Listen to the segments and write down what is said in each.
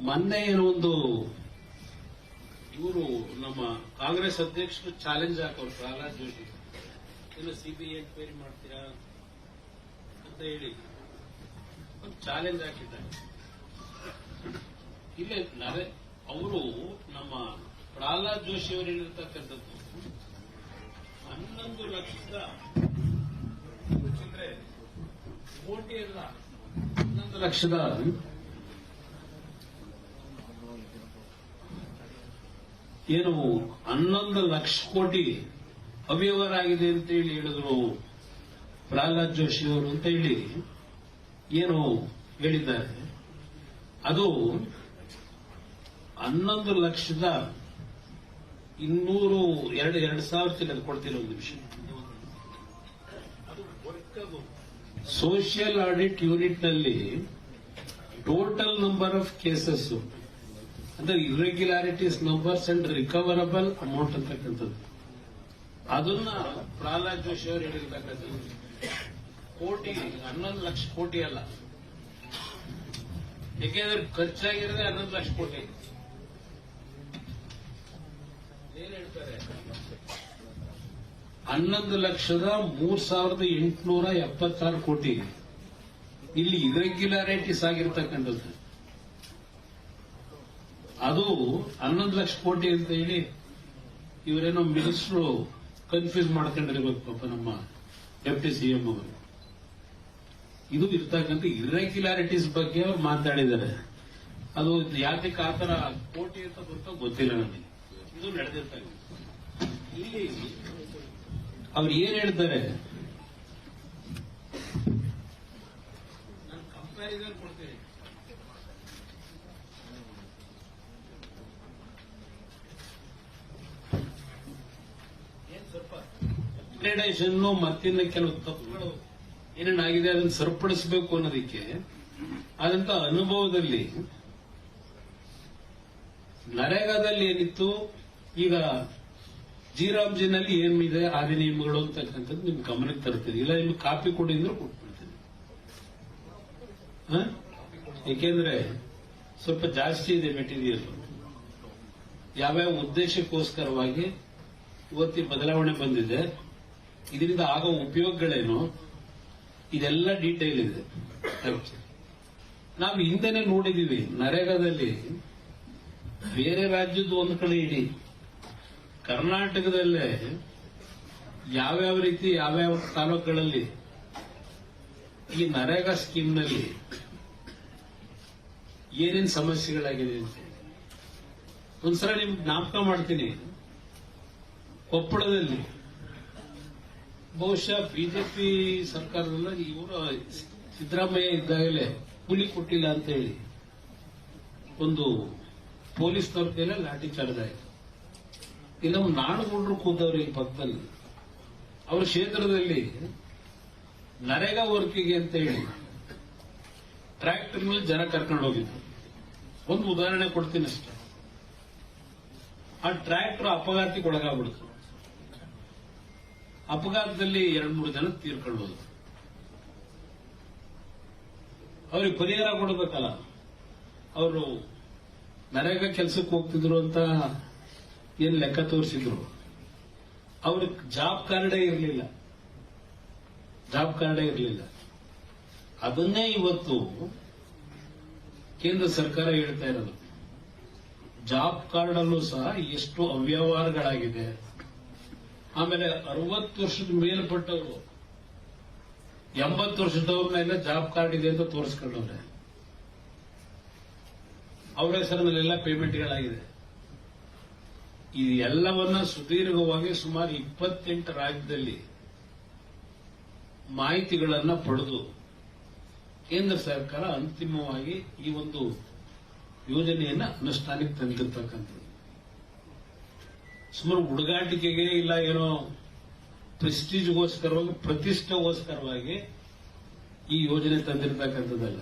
ಮೊನ್ನೆ ಏನೋ ಒಂದು ಇವರು ನಮ್ಮ ಕಾಂಗ್ರೆಸ್ ಅಧ್ಯಕ್ಷರು ಚಾಲೆಂಜ್ ಹಾಕೋರು ಪ್ರಹ್ಲಾದ್ ಜೋಶಿ ಏನು ಸಿಬಿಐ ಎನ್ಕ್ವೈರಿ ಮಾಡ್ತೀರಾ ಅಂತ ಹೇಳಿ ಒಂದು ಚಾಲೆಂಜ್ ಹಾಕಿದ್ದಾರೆ. ಇಲ್ಲೇ ಅವರು ನಮ್ಮ ಪ್ರಹ್ಲಾದ್ ಜೋಶಿ ಅವರು ಹೇಳಿರ್ತಕ್ಕಂಥದ್ದು 11 ಲಕ್ಷದ ಕೋಟಿ ಅಲ್ಲ, 11 ಲಕ್ಷದ ಏನು 11 ಲಕ್ಷ ಕೋಟಿ ಅವ್ಯವಹಾರ ಆಗಿದೆ ಅಂತ ಹೇಳಿ ಹೇಳಿದ್ರು ಪ್ರಹ್ಲಾದ್ ಜೋಶಿ ಅವರು ಅಂತ ಹೇಳಿ ಏನು ಹೇಳಿದ್ದಾರೆ. ಅದು 11 ಲಕ್ಷದ 2,000 ಚಿಲ್ಲರೆ ಕೊಡ್ತಿರೋ ಒಂದು ವಿಷಯ. ಸೋಷಿಯಲ್ ಆಡಿಟ್ ಯೂನಿಟ್ ನಲ್ಲಿ ಟೋಟಲ್ ನಂಬರ್ ಆಫ್ ಕೇಸಸ್ ಅಂದ್ರೆ irregularities numbers and recoverable amount ಅಂತಕ್ಕಂಥದ್ದು ಅದನ್ನ ಪ್ರಹ್ಲಾದ್ ಜೋಶಿ ಅವರು ಹೇಳಿರ್ತಕ್ಕಂಥದ್ದು ಕೋಟಿ 11 ಲಕ್ಷ ಕೋಟಿ ಅಲ್ಲ, ಯಾಕೆಂದ್ರೆ ಖರ್ಚಾಗಿರೋದೇ 11 ಲಕ್ಷ ಕೋಟಿ. ಏನ್ ಹೇಳ್ತಾರೆ, 11,03,876 ಕೋಟಿ ಇಲ್ಲಿ ಇರೆಗ್ಯುಲಾರಿಟೀಸ್ ಆಗಿರ್ತಕ್ಕಂಥದ್ದು. ಅದು 11 ಲಕ್ಷ ಕೋಟಿ ಅಂತ ಹೇಳಿ ಇವರೇನೋ ಮಿನಿಸ್ಟ್ರು ಕನ್ಫ್ಯೂಸ್ ಮಾಡ್ಕೊಂಡಿರ್ಬೇಕು ಪಾಪ ನಮ್ಮ ಡೆಪ್ಟಿ ಸಿಎಂ ಅವರು. ಇದು ಇರ್ತಕ್ಕಂಥ ಇರೆಗ್ಯುಲಾರಿಟೀಸ್ ಬಗ್ಗೆ ಅವ್ರು ಮಾತಾಡಿದ್ದಾರೆ. ಅದು ಯಾತಕ್ಕೆ ಆತರ ಕೋಟಿ ಅಂತ ಗೊತ್ತೋ ಗೊತ್ತಿಲ್ಲ ನನಗೆ. ಇದು ನಡೆದಿರ್ತಕ್ಕಂಥ ಇಲ್ಲಿ ಅವ್ರು ಏನ್ ಹೇಳ್ತಾರೆ, ನಾನು ಕಂಪ್ಯಾರಿಸನ್ ಕೊಡ್ತೀನಿ. ಏನ್ ಸ್ವಲ್ಪ ಅಪ್ಗ್ರೇಡೇಷನ್ ಮತ್ತಿನ್ನ ಕೆಲವು ತಪ್ಪುಗಳು ಏನೇನಾಗಿದೆ ಅದನ್ನು ಸರಿಪಡಿಸಬೇಕು ಅನ್ನೋದಕ್ಕೆ ಆದಂತ ಅನುಭವದಲ್ಲಿ ನರೇಗಾದಲ್ಲಿ ಏನಿತ್ತು, ಈಗ ಜಿರಾಮ್ಜಿನಲ್ಲಿ ಏನಿದೆ ಆದಿ ನಿಯಮಗಳು ಅಂತಕ್ಕಂಥದ್ದು ನಿಮ್ ಗಮನಕ್ಕೆ ತರ್ತೀನಿ. ಇಲ್ಲ ನಿಮ್ಗೆ ಕಾಪಿ ಕೊಡಿ ಅಂದ್ರೆ ಕೊಟ್ಬಿಡ್ತೀನಿ. ಏಕೆಂದ್ರೆ ಸ್ವಲ್ಪ ಜಾಸ್ತಿ ಇದೆ ಮೆಟೀರಿಯಲ್. ಯಾವ್ಯಾವ ಉದ್ದೇಶಕ್ಕೋಸ್ಕರವಾಗಿ ಇವತ್ತಿ ಬದಲಾವಣೆ ಬಂದಿದೆ, ಇದರಿಂದ ಆಗೋ ಉಪಯೋಗಗಳೇನು, ಇದೆಲ್ಲ ಡೀಟೇಲ್ ಇದೆ. ನಾವು ಹಿಂದೆನೆ ನೋಡಿದೀವಿ ನರೇಗಾದಲ್ಲಿ ಬೇರೆ ರಾಜ್ಯದ್ದು ಒಂದು ಕಡೆ ಇಡಿ, ಕರ್ನಾಟಕದಲ್ಲೇ ಯಾವ್ಯಾವ ರೀತಿ ಯಾವ್ಯಾವ ತಾಲೂಕುಗಳಲ್ಲಿ ಈ ನರೇಗಾ ಸ್ಕೀಮ್ನಲ್ಲಿ ಏನೇನು ಸಮಸ್ಯೆಗಳಾಗಿದೆ ಅಂತ ಒಂದ್ಸಲ ನಿಮ್ಗೆ ಜ್ಞಾಪಕ ಮಾಡ್ತೀನಿ. ಕೊಪ್ಪಳದಲ್ಲಿ ಬಹುಶಃ ಬಿಜೆಪಿ ಸರ್ಕಾರದಲ್ಲ, ಇವರು ಸಿದ್ದರಾಮಯ್ಯ ಇದ್ದಾಗಲೇ ಕೂಲಿ ಕೊಟ್ಟಿಲ್ಲ ಅಂತ ಹೇಳಿ ಒಂದು ಪೊಲೀಸ್ನವ್ರ ಕೈಲೇ ಲಾಠಿ ಚಾರ್ಜ್ ಆಯಿತು. ಇಲ್ಲ ನಾಡುಗೌಡರು ಕೂತವ್ರು ಈ ಪಕ್ಕದಲ್ಲಿ ಅವ್ರ ಕ್ಷೇತ್ರದಲ್ಲಿ ನರೇಗಾ ವರ್ಕಿಗೆ ಅಂತ ಹೇಳಿ ಟ್ರ್ಯಾಕ್ಟರ್ ಮೇಲೆ ಜನ ಕರ್ಕೊಂಡು ಹೋಗಿದ್ರು. ಒಂದು ಉದಾಹರಣೆ ಕೊಡ್ತೀನಿ ಅಷ್ಟೇ. ಆ ಟ್ರ್ಯಾಕ್ಟರ್ ಅಪಘಾತಕ್ಕೆ ಒಳಗಾಗ್ಬಿಡ್ತು. ಅಪಘಾತದಲ್ಲಿ 2-3 ಜನ ತೀರ್ಕೊಂಡು ಹೋದ್ರು. ಅವ್ರಿಗೆ ಪರಿಹಾರ ಕೊಡಬೇಕಲ್ಲ. ಅವರು ನರೇಗಾ ಕೆಲಸಕ್ಕೆ ಹೋಗ್ತಿದ್ರು ಅಂತ ಏನ್ ಲೆಕ್ಕ ತೋರಿಸಿದ್ರು. ಅವ್ರಿಗೆ ಜಾಬ್ ಕಾರ್ಡೇ ಇರಲಿಲ್ಲ. ಅದನ್ನೇ ಇವತ್ತು ಕೇಂದ್ರ ಸರ್ಕಾರ ಹೇಳ್ತಾ ಇರೋದು. ಜಾಬ್ ಕಾರ್ಡ್ ಅಲ್ಲೂ ಸಹ ಎಷ್ಟು ಅವ್ಯವಹಾರಗಳಾಗಿದೆ. ಆಮೇಲೆ 60 ವರ್ಷದ ಮೇಲ್ಪಟ್ಟವರು 80 ವರ್ಷದವ್ರನ್ನೆಲ್ಲ ಜಾಬ್ ಕಾರ್ಡ್ ಇದೆ ಅಂತ ತೋರಿಸ್ಕೊಂಡವ್ರೆ. ಅವರ ಹೆಸರಿನಲ್ಲೆಲ್ಲ ಪೇಮೆಂಟ್ಗಳಾಗಿದೆ. ಈ ಎಲ್ಲವನ್ನ ಸುದೀರ್ಘವಾಗಿ ಸುಮಾರು 28 ರಾಜ್ಯದಲ್ಲಿ ಮಾಹಿತಿಗಳನ್ನ ಪಡೆದು ಕೇಂದ್ರ ಸರ್ಕಾರ ಅಂತಿಮವಾಗಿ ಈ ಒಂದು ಯೋಜನೆಯನ್ನ ಅನುಷ್ಠಾನಕ್ಕೆ ತಂದಿರತಕ್ಕಂಥದ್ದು. ಸುಮಾರು ಹುಡುಗಾಟಿಕೆಗೆ ಇಲ್ಲ ಏನೋ ಪ್ರೆಸ್ಟೀಜ್ಗೋಸ್ಕರವಾಗಿ ಪ್ರತಿಷ್ಠೆಗೋಸ್ಕರವಾಗಿ ಈ ಯೋಜನೆ ತಂದಿರತಕ್ಕಂಥದ್ದಲ್ಲ.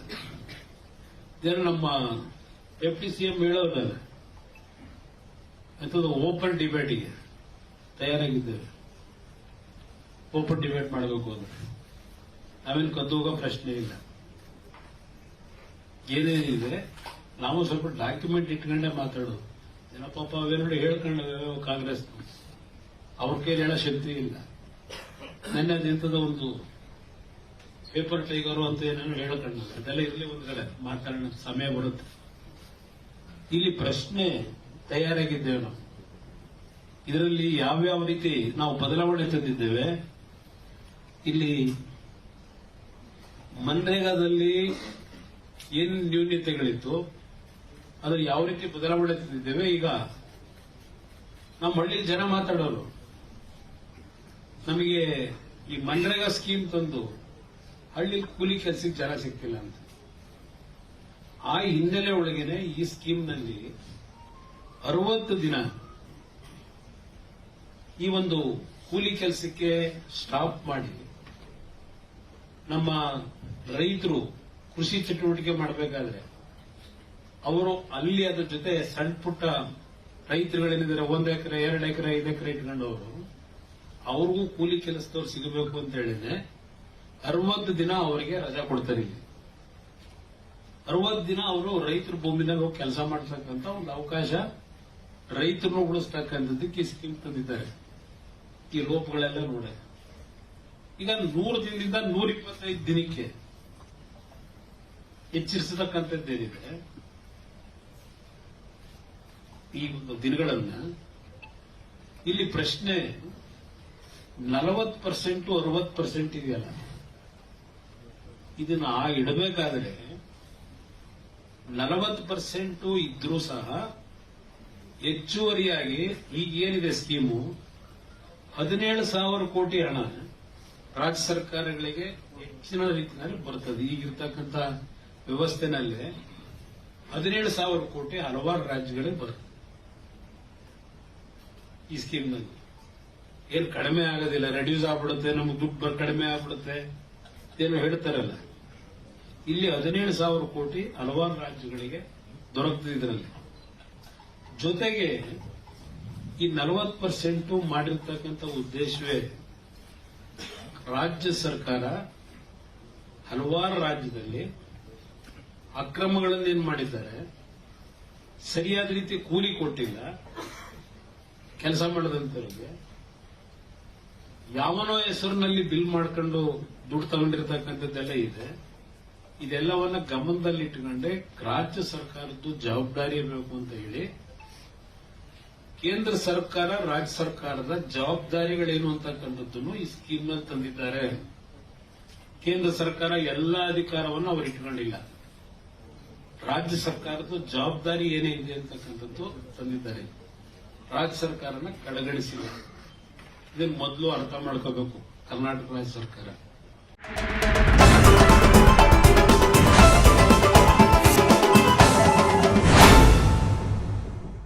ಇದನ್ನು ನಮ್ಮ ಡೆಪ್ಟಿ ಸಿಎಂ ಹೇಳೋದಲ್ಲ, ಅಥವಾ ಓಪನ್ ಡಿಬೇಟಿಗೆ ತಯಾರಾಗಿದ್ದೇವೆ. ಓಪನ್ ಡಿಬೇಟ್ ಮಾಡಬೇಕು ಅಂದ್ರೆ ನಾವೇನು ಕದ್ದು ಹೋಗೋ ಪ್ರಶ್ನೆ ಇಲ್ಲ. ಏನೇನಿದೆ ನಾವು ಸ್ವಲ್ಪ ಡಾಕ್ಯುಮೆಂಟ್ ಇಟ್ಕೊಂಡೇ ಮಾತಾಡೋದು. ಜನ ಪಾಪ ಅವೇನೋ ಹೇಳ್ಕೊಂಡು ಕಾಂಗ್ರೆಸ್ ಅವ್ರ ಕೈಲಿ ಹೇಳೋ ಶಕ್ತಿ ಇಲ್ಲ. ನೆನ್ನೆ ಅದಿಂತದ ಒಂದು ಪೇಪರ್ ಟೈಗರು ಅಂತ ಏನೇನೋ ಹೇಳ್ಕೊಂಡು ಅದೆಲ್ಲ ಇರ್ಲಿ ಒಂದು ಕಡೆ ಮಾತಾಡೋಣ, ಸಮಯ ಬರುತ್ತೆ. ಇಲ್ಲಿ ಪ್ರಶ್ನೆ ತಯಾರಾಗಿದ್ದೇವೆ ನಾವು. ಇದರಲ್ಲಿ ಯಾವ್ಯಾವ ರೀತಿ ನಾವು ಬದಲಾವಣೆ ತಂದಿದ್ದೇವೆ. ಇಲ್ಲಿ ಮನ್ರೇಗಾದಲ್ಲಿ ಏನ್ ನ್ಯೂನ್ಯತೆಗಳಿತ್ತು ಅದ್ರ ಯಾವ ರೀತಿ ಬದಲಾವಣೆ ತಂದಿದ್ದೇವೆ. ಈಗ ನಮ್ಮ ಹಳ್ಳಿ ಜನ ಮಾತಾಡೋರು ನಮಗೆ ಈ ಮನ್ರೇಗಾ ಸ್ಕೀಮ್ ತಂದು ಹಳ್ಳಿಲಿ ಕೂಲಿ ಕೆಲಸಕ್ಕೆ ಜನ ಸಿಗ್ತಿಲ್ಲ ಅಂತ. ಆ ಹಿನ್ನೆಲೆ ಒಳಗೇನೆ ಈ ಸ್ಕೀಮ್ನಲ್ಲಿ 60 ದಿನ ಈ ಒಂದು ಕೂಲಿ ಕೆಲಸಕ್ಕೆ ಸ್ಟಾಪ್ ಮಾಡಿ ನಮ್ಮ ರೈತರು ಕೃಷಿ ಚಟುವಟಿಕೆ ಮಾಡಬೇಕಾದ್ರೆ ಅವರು ಅಲ್ಲಿ ಅದ್ರ ಜೊತೆ ಸಣ್ಣ ಪುಟ್ಟ ರೈತರುಗಳೇನಿದ್ದಾರೆ 1 ಎಕರೆ 2 ಎಕರೆ 5 ಎಕರೆ ಇಟ್ಕೊಂಡವರು ಅವ್ರಿಗೂ ಕೂಲಿ ಕೆಲಸದವ್ರು ಸಿಗಬೇಕು ಅಂತ ಹೇಳಿದ್ರೆ 60 ದಿನ ಅವರಿಗೆ ರಜಾ ಕೊಡ್ತಾರೆ. ಇಲ್ಲಿ 60 ದಿನ ಅವರು ರೈತರ ಭೂಮಿನಾಗ ಹೋಗಿ ಕೆಲಸ ಮಾಡ್ತಕ್ಕಂಥ ಒಂದು ಅವಕಾಶ ರೈತರನ್ನು ಉಳಿಸ್ತಕ್ಕಂಥದ್ದಕ್ಕೆ ಈ ಸ್ಕೀಮ್ ತಂದಿದ್ದಾರೆ. ಈ ಲೋಪಗಳೆಲ್ಲ ನೋಡ ಈಗ 100 ದಿನದಿಂದ 125 ದಿನಕ್ಕೆ ಹೆಚ್ಚಿಸತಕ್ಕಂಥದ್ದೇನಿದೆ ಈ ಒಂದು ದಿನಗಳನ್ನ. ಇಲ್ಲಿ ಪ್ರಶ್ನೆ 40% 60% ಇದೆಯಲ್ಲ, ಇದನ್ನ ಇಡಬೇಕಾದ್ರೆ 40% ಇದ್ರೂ ಸಹ ಹೆಚ್ಚುವರಿಯಾಗಿ ಈಗೇನಿದೆ ಸ್ಕೀಮು 17,000 ಕೋಟಿ ಹಣ ರಾಜ್ಯ ಸರ್ಕಾರಗಳಿಗೆ ಹೆಚ್ಚಿನ ರೀತಿಯಲ್ಲಿ ಬರ್ತದೆ. ಈಗಿರ್ತಕ್ಕಂಥ ವ್ಯವಸ್ಥೆನಲ್ಲಿ 17,000 ಕೋಟಿ ಹಲವಾರು ರಾಜ್ಯಗಳಿಗೆ ಬರ್ತದೆ. ಈ ಸ್ಕೀಮ್ನಲ್ಲಿ ಏನು ಕಡಿಮೆ ಆಗೋದಿಲ್ಲ, ರೆಡ್ಯೂಸ್ ಆಗ್ಬಿಡುತ್ತೆ, ನಮ್ಗೆ ದುಡ್ಡು ಕಡಿಮೆ ಆಗ್ಬಿಡುತ್ತೆ ಏನೋ ಹೇಳ್ತಾರಲ್ಲ. ಇಲ್ಲಿ 17,000 ಕೋಟಿ ಹಲವಾರು ರಾಜ್ಯಗಳಿಗೆ ದೊರಕುತ್ತದೆ. ಇದರಲ್ಲಿ ಜೊತೆಗೆ ಈ 40% ಮಾಡಿರ್ತಕ್ಕಂಥ ಉದ್ದೇಶವೇ ರಾಜ್ಯ ಸರ್ಕಾರ ಹಲವಾರು ರಾಜ್ಯದಲ್ಲಿ ಅಕ್ರಮಗಳನ್ನೇನು ಮಾಡಿದ್ದಾರೆ, ಸರಿಯಾದ ರೀತಿ ಕೂಲಿ ಕೊಟ್ಟಿಲ್ಲ ಕೆಲಸ ಮಾಡದಂತವರಿಗೆ, ಯಾವನೋ ಹೆಸರಿನಲ್ಲಿ ಬಿಲ್ ಮಾಡ್ಕೊಂಡು ದುಡ್ಡು ತಗೊಂಡಿರ್ತಕ್ಕಂಥದ್ದೆಲ್ಲ ಇದೆ. ಇದೆಲ್ಲವನ್ನ ಗಮನದಲ್ಲಿಟ್ಟುಕೊಂಡೆ ರಾಜ್ಯ ಸರ್ಕಾರದ್ದು ಜವಾಬ್ದಾರಿ ಇರಬೇಕು ಅಂತ ಹೇಳಿ ಕೇಂದ್ರ ಸರ್ಕಾರ ರಾಜ್ಯ ಸರ್ಕಾರದ ಜವಾಬ್ದಾರಿಗಳೇನು ಅಂತಕ್ಕಂಥದ್ದನ್ನು ಈ ಸ್ಕೀಮ್ನಲ್ಲಿ ತಂದಿದ್ದಾರೆ. ಕೇಂದ್ರ ಸರ್ಕಾರ ಎಲ್ಲ ಅಧಿಕಾರವನ್ನು ಅವರು ಇಟ್ಕೊಂಡಿಲ್ಲ. ರಾಜ್ಯ ಸರ್ಕಾರದ ಜವಾಬ್ದಾರಿ ಏನೇ ಇದೆ ಅಂತಕ್ಕಂಥದ್ದು ತಂದಿದ್ದಾರೆ. ರಾಜ್ಯ ಸರ್ಕಾರನ ಕಡೆಗಣಿಸಿಲ್ಲ. ಇದನ್ನು ಮೊದಲು ಅರ್ಥ ಮಾಡ್ಕೋಬೇಕು ಕರ್ನಾಟಕ ರಾಜ್ಯ ಸರ್ಕಾರ.